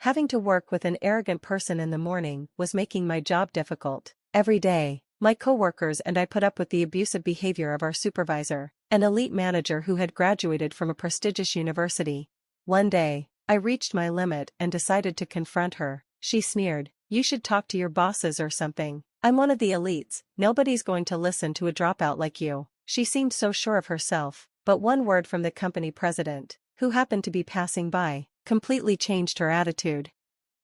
Having to work with an arrogant person in the morning was making my job difficult. Every day, my coworkers and I put up with the abusive behavior of our supervisor, an elite manager who had graduated from a prestigious university. One day, I reached my limit and decided to confront her. She sneered, "You should talk to your bosses or something. I'm one of the elites, nobody's going to listen to a dropout like you." She seemed so sure of herself, but one word from the company president, who happened to be passing by, completely changed her attitude.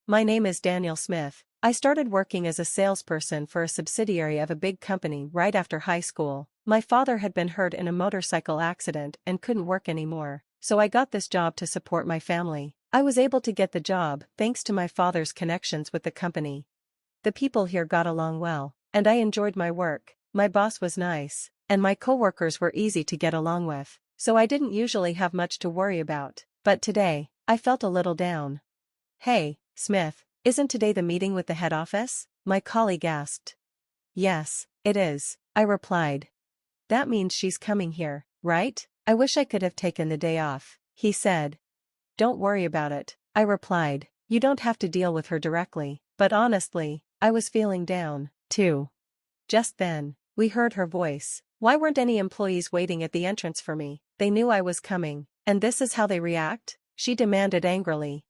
"My name is Daniel Smith. I started working as a salesperson for a subsidiary of a big company right after high school. My father had been hurt in a motorcycle accident and couldn't work anymore, so I got this job to support my family. I was able to get the job thanks to my father's connections with the company. The people here got along well, and I enjoyed my work. My boss was nice, and my coworkers were easy to get along with, so I didn't usually have much to worry about. But today, I felt a little down." "Hey, Smith, isn't today the meeting with the head office?" my colleague asked. "Yes, it is," I replied. "That means she's coming here, right? I wish I could have taken the day off," he said. "Don't worry about it," I replied. "You don't have to deal with her directly." But honestly, I was feeling down, too. Just then, we heard her voice. "Why weren't any employees waiting at the entrance for me? They knew I was coming, and this is how they react?" she demanded angrily.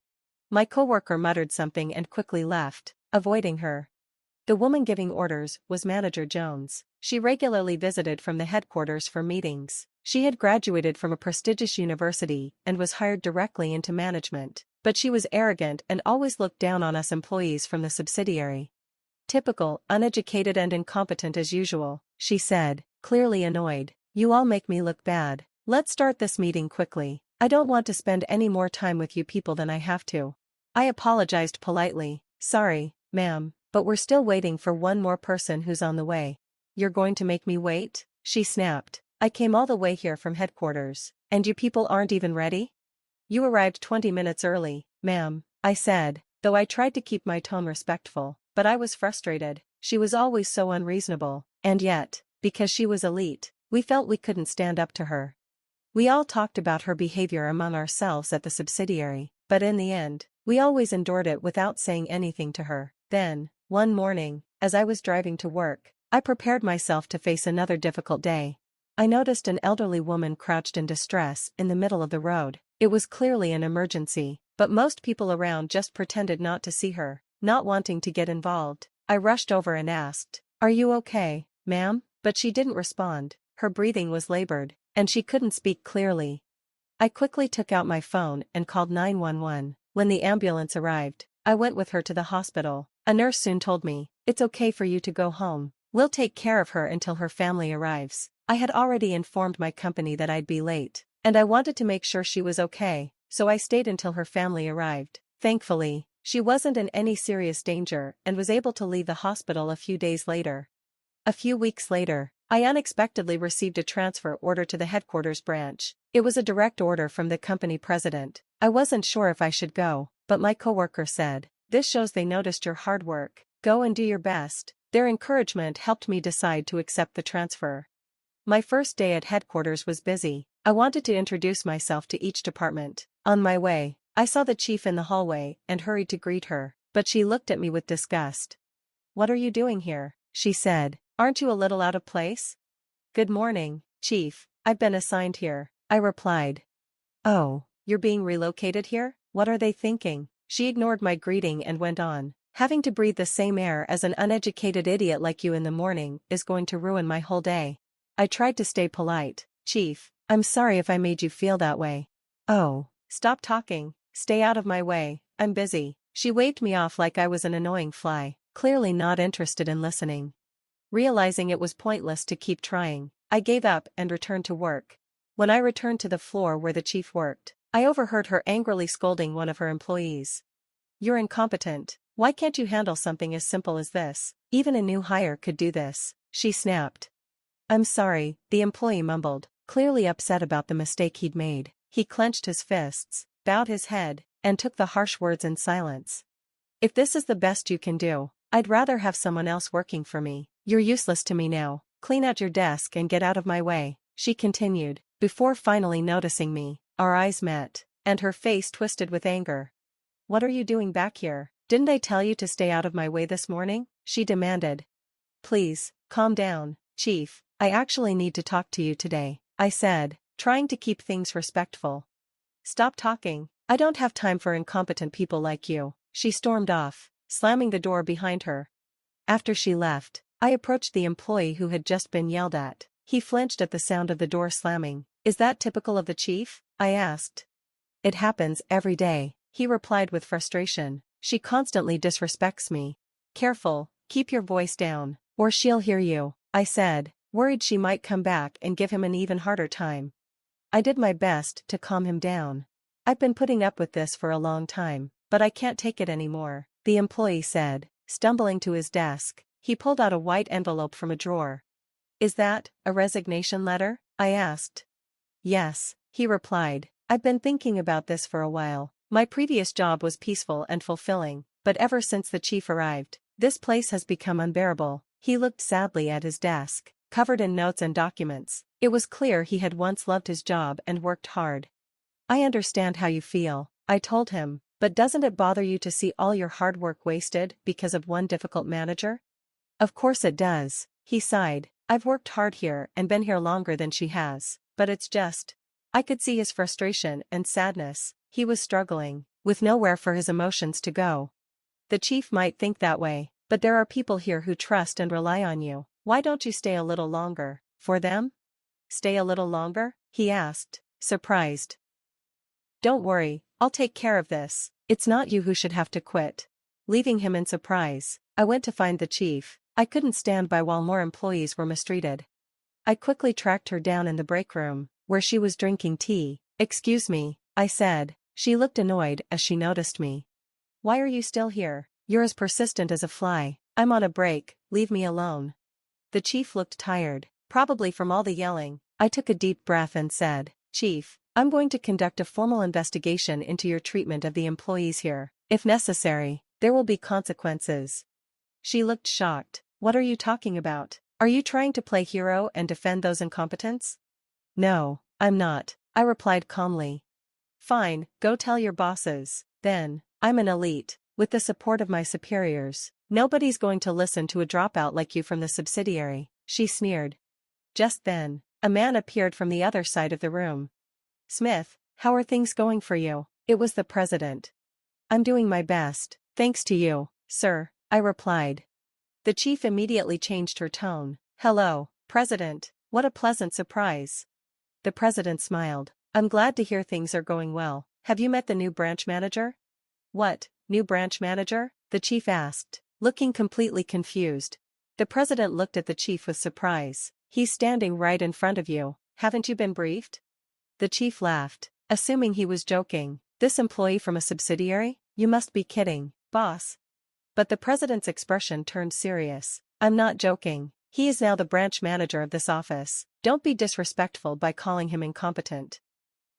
My coworker muttered something and quickly left, avoiding her. The woman giving orders was Manager Jones. She regularly visited from the headquarters for meetings. She had graduated from a prestigious university and was hired directly into management, but she was arrogant and always looked down on us employees from the subsidiary. "Typical, uneducated and incompetent as usual," she said, clearly annoyed. "You all make me look bad. Let's start this meeting quickly. I don't want to spend any more time with you people than I have to." I apologized politely. "Sorry, ma'am, but we're still waiting for one more person who's on the way." "You're going to make me wait?" she snapped. "I came all the way here from headquarters, and you people aren't even ready?" "You arrived 20 minutes early, ma'am," I said, though I tried to keep my tone respectful, but I was frustrated. She was always so unreasonable, and yet, because she was elite, we felt we couldn't stand up to her. We all talked about her behavior among ourselves at the subsidiary, but in the end, we always endured it without saying anything to her. Then, one morning, as I was driving to work, I prepared myself to face another difficult day. I noticed an elderly woman crouched in distress in the middle of the road. It was clearly an emergency, but most people around just pretended not to see her, not wanting to get involved. I rushed over and asked, "Are you okay, ma'am?" But she didn't respond. Her breathing was labored, and she couldn't speak clearly. I quickly took out my phone and called 911. When the ambulance arrived, I went with her to the hospital. A nurse soon told me, "It's okay for you to go home. We'll take care of her until her family arrives." I had already informed my company that I'd be late, and I wanted to make sure she was okay, so I stayed until her family arrived. Thankfully, she wasn't in any serious danger and was able to leave the hospital a few days later. A few weeks later, I unexpectedly received a transfer order to the headquarters branch. It was a direct order from the company president. I wasn't sure if I should go, but my coworker said, "This shows they noticed your hard work. Go and do your best." Their encouragement helped me decide to accept the transfer. My first day at headquarters was busy. I wanted to introduce myself to each department. On my way, I saw the chief in the hallway and hurried to greet her, but she looked at me with disgust. "What are you doing here?" she said. "Aren't you a little out of place?" "Good morning, Chief. I've been assigned here," I replied. "Oh, you're being relocated here? What are they thinking?" She ignored my greeting and went on. "Having to breathe the same air as an uneducated idiot like you in the morning is going to ruin my whole day." I tried to stay polite. "Chief, I'm sorry if I made you feel that way." "Oh, stop talking. Stay out of my way, I'm busy." She waved me off like I was an annoying fly, clearly not interested in listening. Realizing it was pointless to keep trying, I gave up and returned to work. When I returned to the floor where the chief worked, I overheard her angrily scolding one of her employees. "You're incompetent. Why can't you handle something as simple as this? Even a new hire could do this," she snapped. "I'm sorry," the employee mumbled, clearly upset about the mistake he'd made. He clenched his fists, bowed his head, and took the harsh words in silence. "If this is the best you can do, I'd rather have someone else working for me. You're useless to me now. Clean out your desk and get out of my way," she continued, before finally noticing me. Our eyes met, and her face twisted with anger. what are you doing back here? Didn't I tell you to stay out of my way this morning? She demanded. Please, calm down, Chief. I actually need to talk to you today, I said, trying to keep things respectful. Stop talking. I don't have time for incompetent people like you. She stormed off, slamming the door behind her. After she left, I approached the employee who had just been yelled at. He flinched at the sound of the door slamming. Is that typical of the chief? I asked. It happens every day, he replied with frustration. She constantly disrespects me. Careful, keep your voice down, or she'll hear you, I said, worried she might come back and give him an even harder time. I did my best to calm him down. I've been putting up with this for a long time, but I can't take it anymore, the employee said, stumbling to his desk. He pulled out a white envelope from a drawer. Is that a resignation letter? I asked. Yes, he replied. I've been thinking about this for a while. My previous job was peaceful and fulfilling, but ever since the chief arrived, this place has become unbearable. He looked sadly at his desk, covered in notes and documents. It was clear he had once loved his job and worked hard. I understand how you feel, I told him, but doesn't it bother you to see all your hard work wasted because of one difficult manager? Of course it does, he sighed. I've worked hard here and been here longer than she has, but it's just. I could see his frustration and sadness. He was struggling, with nowhere for his emotions to go. The chief might think that way, but there are people here who trust and rely on you. Why don't you stay a little longer, for them? Stay a little longer? He asked, surprised. Don't worry, I'll take care of this. It's not you who should have to quit. Leaving him in surprise, I went to find the chief. I couldn't stand by while more employees were mistreated. I quickly tracked her down in the break room, where she was drinking tea. Excuse me, I said. She looked annoyed as she noticed me. Why are you still here? You're as persistent as a fly. I'm on a break, leave me alone. The chief looked tired, probably from all the yelling. I took a deep breath and said, Chief, I'm going to conduct a formal investigation into your treatment of the employees here. If necessary, there will be consequences. She looked shocked. What are you talking about? Are you trying to play hero and defend those incompetents? No, I'm not, I replied calmly. Fine, go tell your bosses. Then, I'm an elite, with the support of my superiors. Nobody's going to listen to a dropout like you from the subsidiary, she sneered. Just then, a man appeared from the other side of the room. Smith, how are things going for you? It was the president. I'm doing my best, thanks to you, sir, I replied. The chief immediately changed her tone. Hello, President, what a pleasant surprise. The president smiled. I'm glad to hear things are going well. Have you met the new branch manager? What, new branch manager? The chief asked, looking completely confused. The president looked at the chief with surprise. He's standing right in front of you. Haven't you been briefed? The chief laughed, assuming he was joking. This employee from a subsidiary? You must be kidding, boss. But the president's expression turned serious. I'm not joking. He is now the branch manager of this office. Don't be disrespectful by calling him incompetent.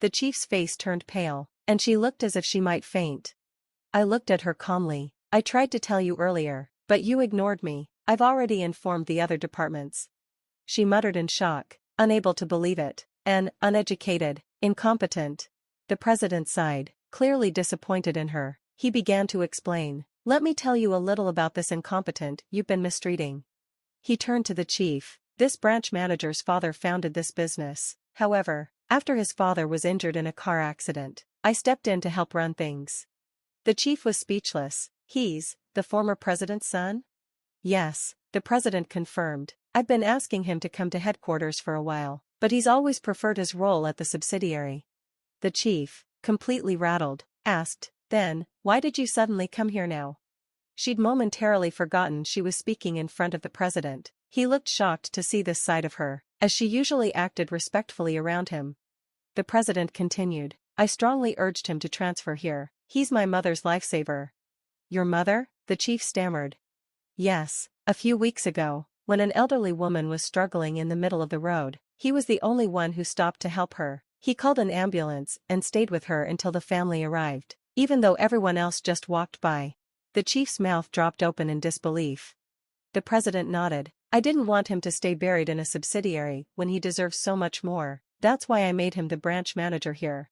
The chief's face turned pale, and she looked as if she might faint. I looked at her calmly. I tried to tell you earlier, but you ignored me. I've already informed the other departments. She muttered in shock, unable to believe it. An uneducated, incompetent. The president sighed, clearly disappointed in her. He began to explain. Let me tell you a little about this incompetent you've been mistreating. He turned to the chief. This branch manager's father founded this business. However, after his father was injured in a car accident, I stepped in to help run things. The chief was speechless. He's the former president's son? Yes, the president confirmed. I've been asking him to come to headquarters for a while, but he's always preferred his role at the subsidiary. The chief, completely rattled, asked, Then, why did you suddenly come here now? She'd momentarily forgotten she was speaking in front of the president. He looked shocked to see this side of her, as she usually acted respectfully around him. The president continued, I strongly urged him to transfer here. He's my mother's lifesaver. Your mother? The chief stammered. Yes, a few weeks ago, when an elderly woman was struggling in the middle of the road, he was the only one who stopped to help her. He called an ambulance and stayed with her until the family arrived, even though everyone else just walked by. The chief's mouth dropped open in disbelief. The president nodded. I didn't want him to stay buried in a subsidiary when he deserves so much more. That's why I made him the branch manager here.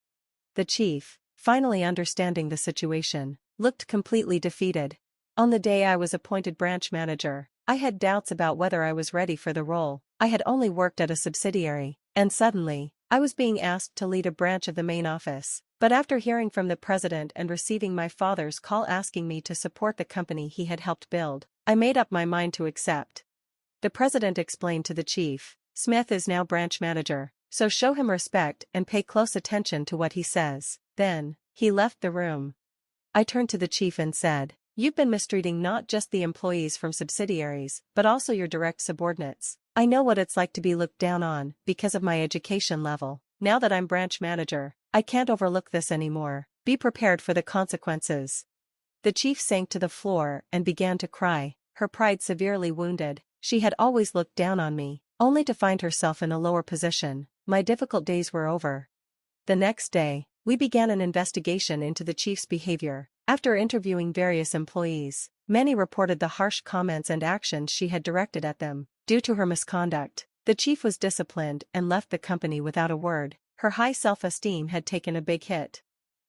The chief, finally understanding the situation, looked completely defeated. On the day I was appointed branch manager, I had doubts about whether I was ready for the role. I had only worked at a subsidiary, and suddenly, I was being asked to lead a branch of the main office. But after hearing from the president and receiving my father's call asking me to support the company he had helped build, I made up my mind to accept. The president explained to the chief, "Smith is now branch manager, so show him respect and pay close attention to what he says." Then, he left the room. I turned to the chief and said, "You've been mistreating not just the employees from subsidiaries, but also your direct subordinates. I know what it's like to be looked down on because of my education level. Now that I'm branch manager, I can't overlook this anymore. Be prepared for the consequences." The chief sank to the floor and began to cry, her pride severely wounded. She had always looked down on me, only to find herself in a lower position. My difficult days were over. The next day, we began an investigation into the chief's behavior. After interviewing various employees, many reported the harsh comments and actions she had directed at them. Due to her misconduct, the chief was disciplined and left the company without a word. Her high self-esteem had taken a big hit.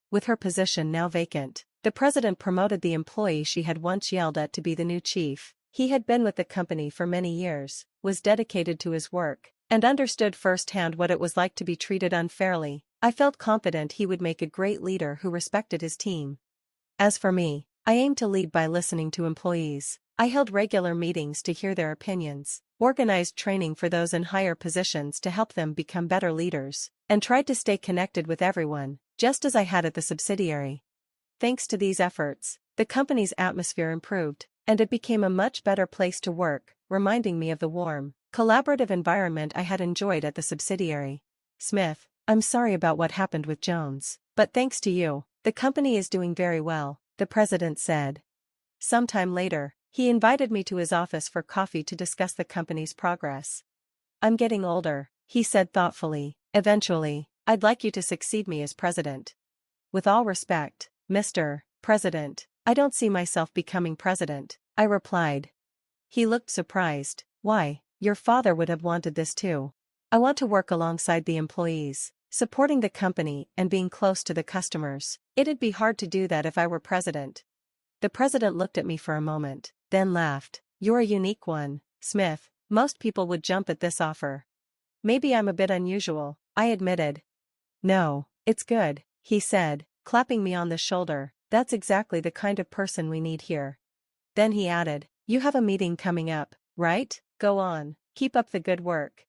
With her position now vacant, the president promoted the employee she had once yelled at to be the new chief. He had been with the company for many years, was dedicated to his work, and understood firsthand what it was like to be treated unfairly. I felt confident he would make a great leader who respected his team. As for me, I aimed to lead by listening to employees. I held regular meetings to hear their opinions, organized training for those in higher positions to help them become better leaders, and tried to stay connected with everyone, just as I had at the subsidiary. Thanks to these efforts, the company's atmosphere improved, and it became a much better place to work, reminding me of the warm, collaborative environment I had enjoyed at the subsidiary. "Smith, I'm sorry about what happened with Jones, but thanks to you, the company is doing very well," the president said. Sometime later, he invited me to his office for coffee to discuss the company's progress. "I'm getting older," he said thoughtfully. "Eventually, I'd like you to succeed me as president." "With all respect, Mr. President, I don't see myself becoming president," I replied. He looked surprised. "Why, your father would have wanted this too." "I want to work alongside the employees, supporting the company and being close to the customers. It'd be hard to do that if I were president." The president looked at me for a moment, then laughed. "You're a unique one, Smith. Most people would jump at this offer." "Maybe I'm a bit unusual," I admitted. "No, it's good," he said, clapping me on the shoulder. "That's exactly the kind of person we need here." Then he added, "You have a meeting coming up, right? Go on, keep up the good work."